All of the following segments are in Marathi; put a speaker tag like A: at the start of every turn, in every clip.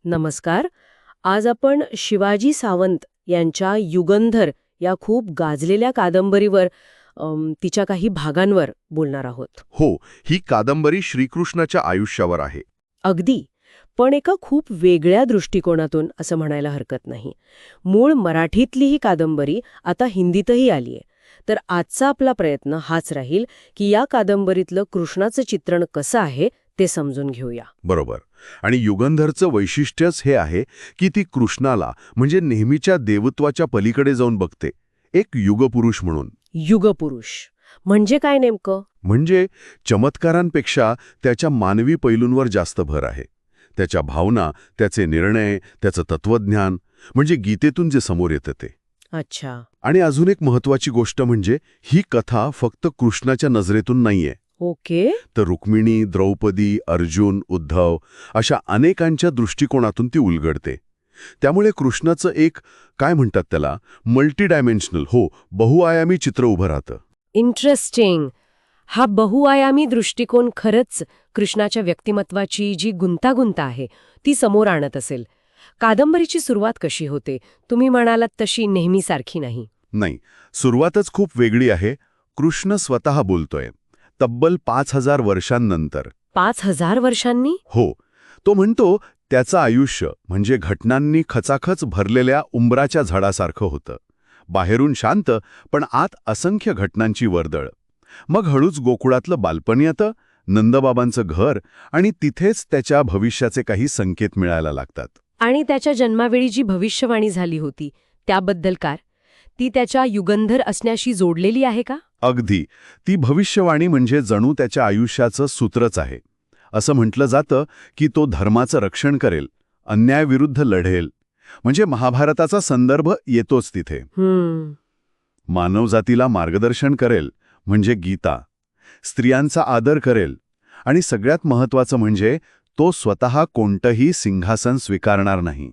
A: नमस्कार. आज आपण शिवाजी सावंत यांच्या युगंधर या खूप गाजलेल्या कादंबरीवर तिच्या काही भागांवर बोलणार आहोत.
B: हो, ही कादंबरी श्रीकृष्णाच्या आयुष्यावर आहे.
A: अगदी. पण एका खूप वेगळ्या दृष्टिकोनातून असं म्हणायला हरकत नाही. मूळ मराठीतली ही कादंबरी आता हिंदीतही आलीय. तर आजचा आपला प्रयत्न हाच राहील की या कादंबरीतलं कृष्णाचं चित्रण कसं आहे ते समजून घेऊया.
B: बरोबर. आणि युगंधरचं वैशिष्ट्यच हे आहे की ती कृष्णाला म्हणजे नेहमीच्या देवत्वाच्या पलीकडे जाऊन बघते, एक युगपुरुष म्हणून.
A: युगपुरुष म्हणजे काय नेमकं?
B: म्हणजे चमत्कारांपेक्षा त्याच्या मानवी पैलूंवर जास्त भर आहे. त्याच्या भावना, त्याचे निर्णय, त्याचं तत्वज्ञान, म्हणजे गीतेतून जे समोर येतं ते.
A: अच्छा.
B: आणि अजून एक महत्वाची गोष्ट म्हणजे ही कथा फक्त कृष्णाच्या नजरेतून नाहीये.
A: ओके.
B: तर रुक्मिणी, द्रौपदी, अर्जुन, उद्धव अशा अनेकांच्या दृष्टिकोनातून ती उलगडते. त्यामुळे कृष्णाचं एक काय म्हणतात त्याला मल्टीडायमेन्शनल, बहुआयामी चित्र उभं राहतं.
A: इंटरेस्टिंग. हा बहुआयामी दृष्टिकोन खरंच कृष्णाच्या व्यक्तिमत्वाची जी गुंतागुंत आहे ती समोर आणत असेल. कादंबरीची सुरुवात कशी होते? तुम्ही म्हणालात तशी नेहमीसारखी नाही.
B: नाही, सुरुवातच खूप वेगळी आहे. कृष्ण स्वतः बोलतोय, तब्बल 5000 वर्षांनंतर.
A: 5000 वर्षांनी?
B: हो. तो म्हणतो त्याचं आयुष्य म्हणजे घटनांनी खचाखच भरलेल्या उंबराच्या झाडासारखं होतं. बाहेरून शांत, पण आत असंख्य घटनांची वर्दळ. मग हळूच गोकुळातलं बालपण येतं, नंदबाबांचं घर, आणि तिथेच त्याच्या भविष्याचे काही संकेत मिळायला लागतात.
A: आणि त्याच्या जन्मावेळी जी भविष्यवाणी झाली होती त्याबद्दल काय? ती त्याच्या युगंधर असण्याशी जोडलेली आहे का?
B: अगदी. ती भविष्यवाणी म्हणजे जणू त्याच्या आयुष्याचं सूत्रच आहे. असं म्हटलं जातं की तो धर्माचं रक्षण करेल, अन्यायाविरुद्ध लढेल. म्हणजे महाभारताचा संदर्भ येतोच तिथे. मानवजातीला मार्गदर्शन करेल, म्हणजे गीता. स्त्रियांचा आदर करेल. आणि सगळ्यात महत्वाचं म्हणजे तो स्वतः कोणतंही सिंहासन स्वीकारणार नाही.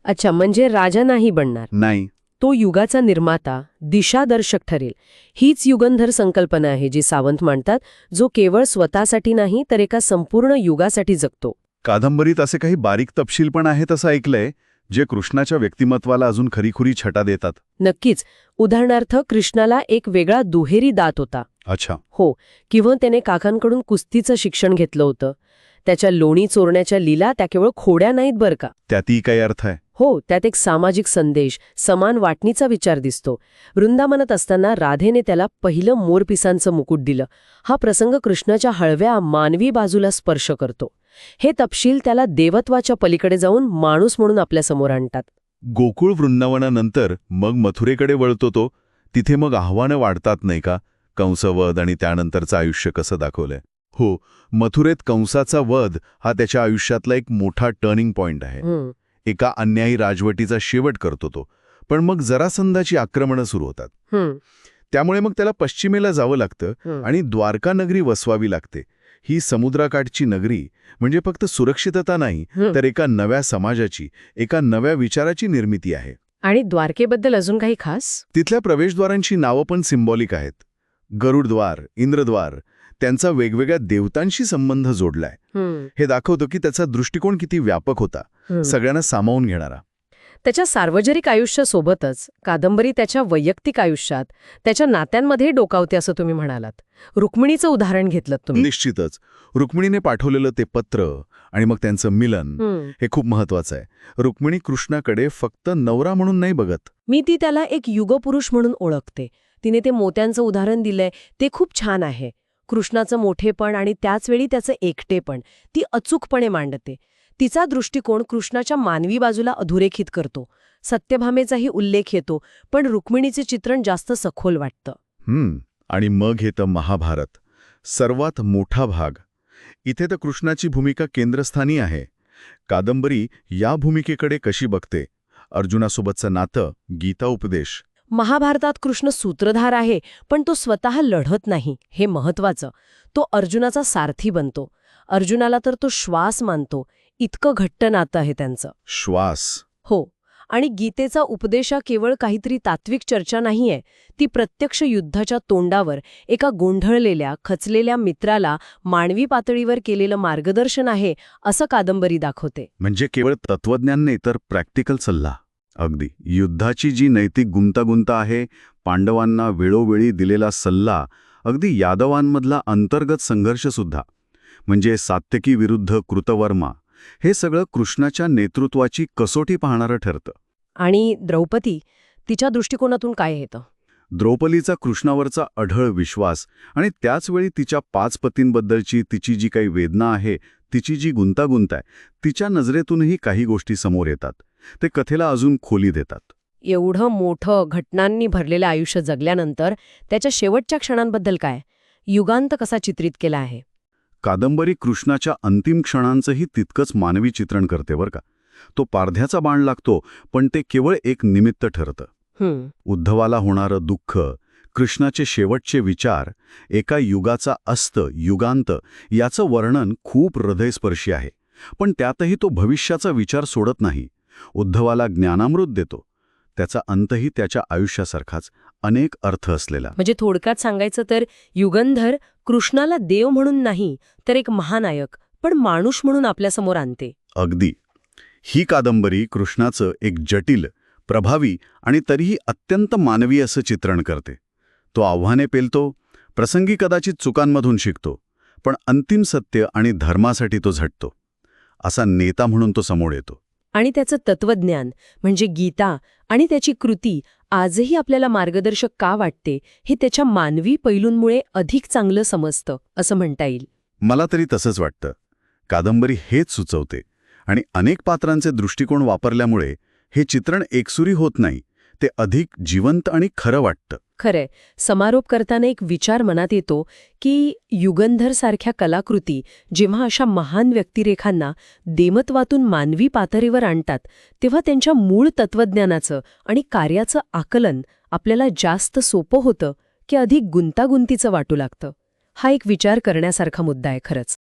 A: अच्छा, म्हणजे राजा नाही बनणार.
B: नाही.
A: तो युगाचा निर्माता, दिशादर्शक ठरेल. हीच युगंधर संकल्पना आहे जी सावंत मांडतात, जो केवळ स्वतःसाठी नाही तर एका संपूर्ण युगासाठी जगतो.
B: कादंबरीत असे काही बारीक तपशील पण आहेत असं ऐकलंय, जे कृष्णाच्या व्यक्तिमत्वाला अजून खरीखुरी छटा देतात.
A: नक्कीच. उदाहरणार्थ कृष्णाला एक वेगळा दुहेरी दात होता.
B: अच्छा.
A: हो. किंवा त्याने काकांकडून कुस्तीचं शिक्षण घेतलं होतं. त्याच्या लोणी चोरण्याच्या लीला त्या केवळ खोड्या नाहीत बरं का.
B: त्यातही काही अर्थ आहे.
A: हो, त्यात एक सामाजिक संदेश, समान वाटणीचा विचार दिसतो. वृंदावनात असताना राधेने त्याला पहिलं मोरपिसांचं मुकुट दिलं. हा प्रसंग कृष्णाच्या हळव्या मानवी बाजूला स्पर्श करतो. हे तपशील त्याला देवत्वाच्या पलीकडे जाऊन माणूस म्हणून आपल्यासमोर आणतात.
B: गोकुळ वृंदावनानंतर मग मथुरेकडे वळतो तो. तिथे मग आव्हानं वाढतात नाही का? कंसवध आणि त्यानंतरचं आयुष्य कसं दाखवलंय. हो, मथुरेत कंसाचा वध हा त्याच्या आयुष्यातला एक मोठा टर्निंग पॉइंट आहे. एका अन्यायी राजवटीचा शेवट करतो तो. पण मग जरासंधाची आक्रमणं सुरू होतात. त्यामुळे मग त्याला पश्चिमेला जावं लागतं आणि द्वारका नगरी वसवावी लागते. ही समुद्राकाठची नगरी म्हणजे फक्त सुरक्षितता नाही, तर एका नव्या समाजाची, एका नव्या विचाराची निर्मिती आहे.
A: आणि द्वारकेबद्दल अजून काही खास?
B: तिथल्या प्रवेशद्वारांची नावं पण सिंबॉलिक आहेत. गरुडद्वार, इंद्रद्वार, त्यांचा वेगवेगळ्या देवतांशी संबंध जोडलाय. हे दाखवतं की त्याचा दृष्टिकोन किती व्यापक होता, सगळ्यांना सामावून घेणारा.
A: त्याच्या सार्वजनिक आयुष्यासोबतच कादंबरी त्याच्या वैयक्तिक आयुष्यात, त्याच्या नात्यांमध्ये डोकावते असं तुम्ही म्हणालात. रुक्मिणीचं उदाहरण घेतलं तुम्ही.
B: निश्चितच. रुक्मिणीने पाठवलेलं ते पत्र आणि मग त्यांचं मिलन हे खूप महत्वाचं आहे. रुक्मिणी कृष्णाकडे फक्त नवरा म्हणून नाही बघत.
A: मी ती त्याला एक युगपुरुष म्हणून ओळखते. तिने ते मोत्यांचं उदाहरण दिलंय ते खूप छान आहे. कृष्णाचं मोठेपण आणि त्याचवेळी त्याचं एकटेपण ती अचूकपणे मांडते. तिचा दृष्टिकोन कृष्णाच्या मानवी बाजूला अधोरेखित करतो. सत्यभामेचाही उल्लेख येतो, पण रुक्मिणीचे चित्रण जास्त सखोल वाटतं.
B: आणि मग येतं महाभारत, सर्वात मोठा भाग. इथे तर कृष्णाची भूमिका केंद्रस्थानी आहे. कादंबरी या भूमिकेकडे कशी बघते? अर्जुनासोबतचं नातं, गीता उपदेश.
A: महाभारतात कृष्ण सूत्रधार आहे, पण तो स्वतः लढत नाही, हे महत्वाचं. तो अर्जुनाचा सारथी बनतो. अर्जुनाला तर तो श्वास मानतो. इतकं घट्ट नातं आहे त्यांचं.
B: श्वास.
A: हो. आणि गीतेचा उपदेशा केवळ काहीतरी तात्विक चर्चा नाहीये, ती प्रत्यक्ष युद्धाच्या तोंडावर एका गोंधळलेल्या खचलेल्या मित्राला मानवी पातळीवर केलेलं मार्गदर्शन आहे, असं कादंबरी दाखवते.
B: म्हणजे केवळ तत्वज्ञान नाही तर प्रॅक्टिकल सल्ला. अगदी युद्धाची जी नैतिक गुंतागुंत आहे, पांडवांना वेळोवेळी दिलेला सल्ला, अगदी यादवांमधला अंतर्गत संघर्षसुद्धा, म्हणजे सात्यकी विरुद्ध कृतवर्मा, हे सगळं कृष्णाच्या नेतृत्वाची कसोटी पाहणारं ठरतं.
A: आणि द्रौपदी, तिच्या दृष्टिकोनातून काय येतं?
B: द्रौपदीचा कृष्णावरचा अढळ विश्वास आणि त्याचवेळी तिच्या 5 पतींबद्दलची तिची जी काही वेदना आहे, तिची जी गुंतागुंत आहे, तिच्या नजरेतूनही काही गोष्टी समोर येतात. ते कथेला अजून खोली देतात.
A: एवढं मोठं घटनांनी भरलेलं आयुष्य जगल्यानंतर त्याच्या शेवटच्या क्षणांबद्दल काय? युगांत कसा चित्रित केला आहे?
B: कादंबरी कृष्णाच्या अंतिम क्षणांचंही तितकंच मानवी चित्रण करते बरं का. तो पारध्याचा बाण लागतो, पण ते केवळ एक निमित्त ठरतं. उद्धवाला होणारं दुःख, कृष्णाचे शेवटचे विचार, एका युगाचा अस्त, युगांत, याचं वर्णन खूप हृदयस्पर्शी आहे. पण त्यातही तो भविष्याचा विचार सोडत नाही. उद्धवाला ज्ञानामृत देतो. त्याचा अंतही त्याच्या आयुष्यासारखाच अनेक अर्थ असलेला.
A: म्हणजे थोडक्यात सांगायचं तर युगंधर कृष्णाला देव म्हणून नाही, तर एक महानायक, पण माणूस म्हणून आपल्यासमोर आणते.
B: अगदी. ही कादंबरी कृष्णाचं एक जटिल, प्रभावी आणि तरीही अत्यंत मानवी असं चित्रण करते. तो आव्हाने पेलतो, प्रसंगी कदाचित चुकांमधून शिकतो, पण अंतिम सत्य आणि धर्मासाठी तो झटतो. असा नेता म्हणून तो समोर येतो.
A: आणि त्याचं तत्वज्ञान म्हणजे गीता आणि त्याची कृती आजही आपल्याला मार्गदर्शक का वाटते, हे त्याच्या मानवी पैलूंमुळे अधिक चांगलं समजतं असं म्हणता येईल.
B: मला तरी तसंच वाटतं. कादंबरी हेच सुचवते आणि अनेक पात्रांचे दृष्टिकोन वापरल्यामुळे हे चित्रण एकसुरी होत नाही, ते अधिक जिवंत आणि खरं वाटतं.
A: खरंय. समारोप करताना एक विचार मनात येतो की युगंधरसारख्या कलाकृती जेव्हा अशा महान व्यक्तिरेखांना देमत्वातून मानवी पातळीवर आणतात, तेव्हा त्यांच्या मूळ तत्वज्ञानाचं आणि कार्याचं आकलन आपल्याला जास्त सोपं होतं की अधिक गुंतागुंतीचं वाटू लागतं. हा एक विचार करण्यासारखा मुद्दा आहे खरंच.